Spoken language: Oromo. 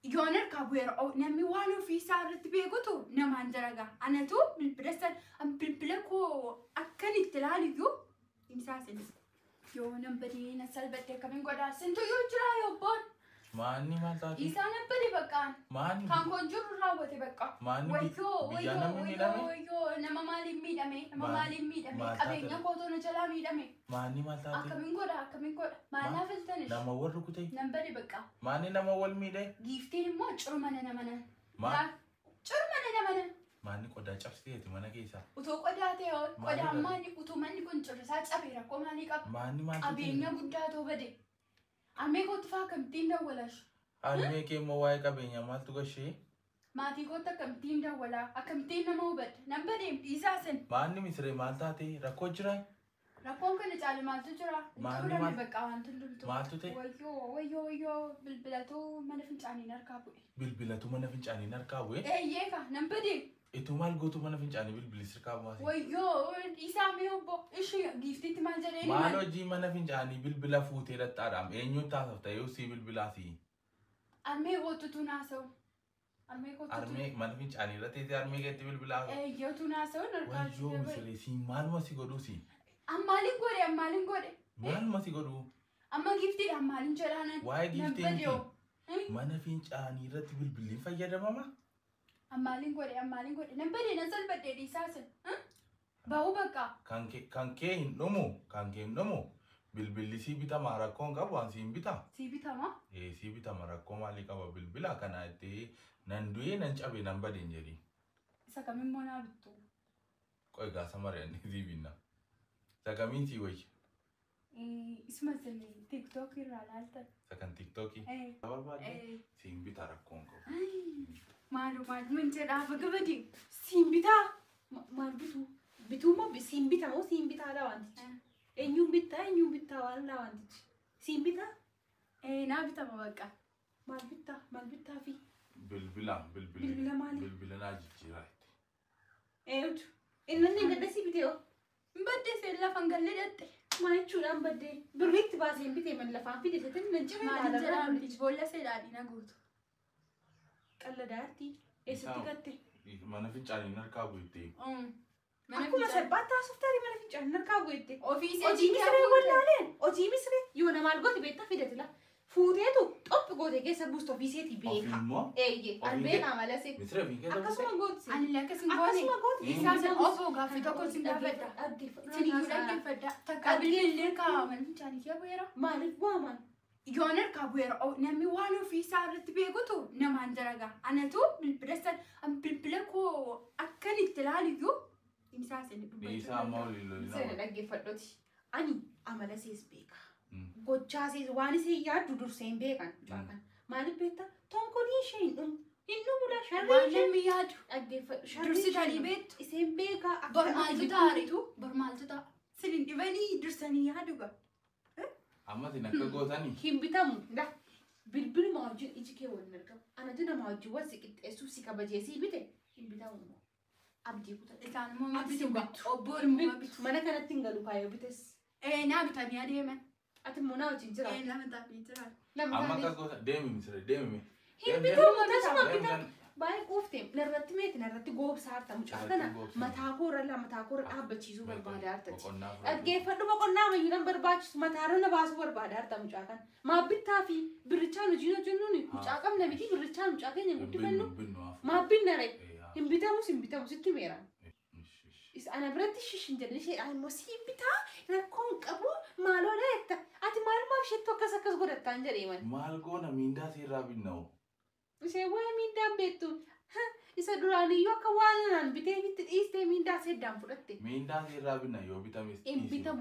يونر كابوير أو نمي وانو في سارة بيجوتو نمان جرجا أنا تو بالبرسل أم بالبلكو أكني تلاليو إنسان يو نمبري نسال بتة كمين قدا سنتو يوجرا يوبون ماني ما تاتي إنسان نمبري بكان ماني كان كونجور راوتي بكا ماني ويو نما مالي ميدامي نما مالي ميدامي أبين يكوتو نجلا ميدامي ماني ما تاتي كمين قدا ما نافلتنش نما ورو كتي نمبري بكا ماني نما ول ميدة جيفتين مو شرمنا نمنا ما شرمنا نمنا ماني قدا شخصية مانا كيسا وتو قداتي هون قدا ماني وتو ماني كنت شرسات أبيرا كم ماني كاب ماني ما تاتي أبين يقداتو بدي أمي كنت فاكم تين دولاش أمي كي مواي كابينيا ما تقولشي ما تيجوتا كم تين دولا أكم تين نموبد نمبرين إيزاسن ماني مصري ما تاتي ركوجراي ركون كن جالي ما تجرا ماني ما ما بقى أنت لمتو ما تاتي ويو بالبلاتو ما نفنش عني نركبه بالبلاتو ما نفنش عني نركبه إيه يكا نمبرين itu mal gotu mana fincani bilbilis rikabu asi ويو إيسامي هو إيش جيفتي تمان جريني malo ji mana fincani bilbila fute da tadam enyu ta safta yo si bilbila si أرمي غوتو تناسو أرمي غوتو arme mana fincani rate ti arme ke bilbila إيه يو تناسو نركاش wajo misale si mal masi godu si أمالين غوري mal masi godu أما جيفتي أمالين جرانا why gifte نمبريو mana fincani rate bilbilin fayyada mama أمالين غوري نمبري نزل بدي ريساسن باهو بقى kanke hin nomo bilbili si bita mara kon ka wan si bita سيبي تمام si bita mara kon mali ka bilbila kana te nan duye nan chabe nan badin jeri سكمين مونا بتو koy ga samare ne zibinna sakamin ti wai اسمه زلي تيك توك يرالالتا sakan tiktoki baba si bita rakon ko معلومات من جرا فقبدي سيمبيتا ما بتو ما بسيمبيتا مو سيمبيتا لا وانتي انيو بيتا ولا وانتي سيمبيتا نابتا ما بقى ما بيتا في bilbila مالي bilbila na jijjirai ايوت انني ندسي بيتو بدي سيلا فنقلدت ما يچودان بدي بريت باسين بيتي من لفان في دتن نجي ما جرا بولا سيلادي نغوت قلداتي استيكتي mana fincani narkabu itti akkuma salphaatti haasoftaari mana fincaan narkaa bu'eette ofiisi hojii misiree wallaaleen hojii misiree yoo namaan goote beektaa fidatila fuuteetu xophi goote keessa buustu ofiiseeti beeka eeyyee albeekaa malase misiree fi keessa akkasuma gooti ani lakkasin goone isaasan ofoo gaaffii tokko sin gaafadha siniyyuu dhaggeeffadha takka bilbillee kaa'aman fincaanii kee bu'eera maaliif waaman yoon harkaa bu'eera namni waan ofiisaa irratti beekutu namaan jaragaa anatu bilbila koo akkan itti ilaaliyyuu Insaasin Bisa mau lilo. Saya lagi fadoti. Ani amala sees beeka. Gochaa sees waan isee yaaddu durseen beekan. Maaliif beektaa? Tonkolii ishee hin dhumula sharrii waan namni yaadu dhaggeeffadhu. dursi tarii beektu Iseen beekaa barmaaltu taaritu barmaaltu ta'a. Silin dhibanii dursanii yaadu ga. Amma sin akka gootanii. Hin bitamu. Bilbiluma wajjin iji kee waliin argamu. Anatu nama wajjin wal si qixxeessuuf si kabajeesii bite hin bitamu. Abdii kutaa. Isaan immoo bitu obboon immoo bitu. Mana kanatti hin galu kaayoo bites. Naa bitanii adeeman. Ati immoo naa wajjin jira. Lama taa'anii jira. Amma akka goota deemi misiree deemi. Hin bitamu tasuma bitamu. Baay'ee quuftee narratti meeti narratti goobsaa harta mucaa kana mataa koorra dhaabbachiisuu barbaada hartati. Dhaggeeffadhu boqonnaa mayyuudhaan barbaachisu mataarra na baasuu barbaada harta mucaa kana. Maabbittaa fi birrichaan hojii hojjennuuni mucaa qabna miti birrichaan mucaa keenya guddifannu. Maabbinna ree. Hin bitamu sitti meeran. Ana biratti shishin jedhanii ishee immoo si bitaa rakkoon qabu maaloo dheetta. Ati maalumaaf isheetti akkas godhattaan jedheeman. Maal goona miindaa seerraa binna'u. Ishee waa'ee miindaan beektu. Isa duraaniyyuu akka waan naan bitee bitti dhiistee miindaa seeddaan fudhatte. Miindaa seerraa binna yoo bitames. Hin bitamu.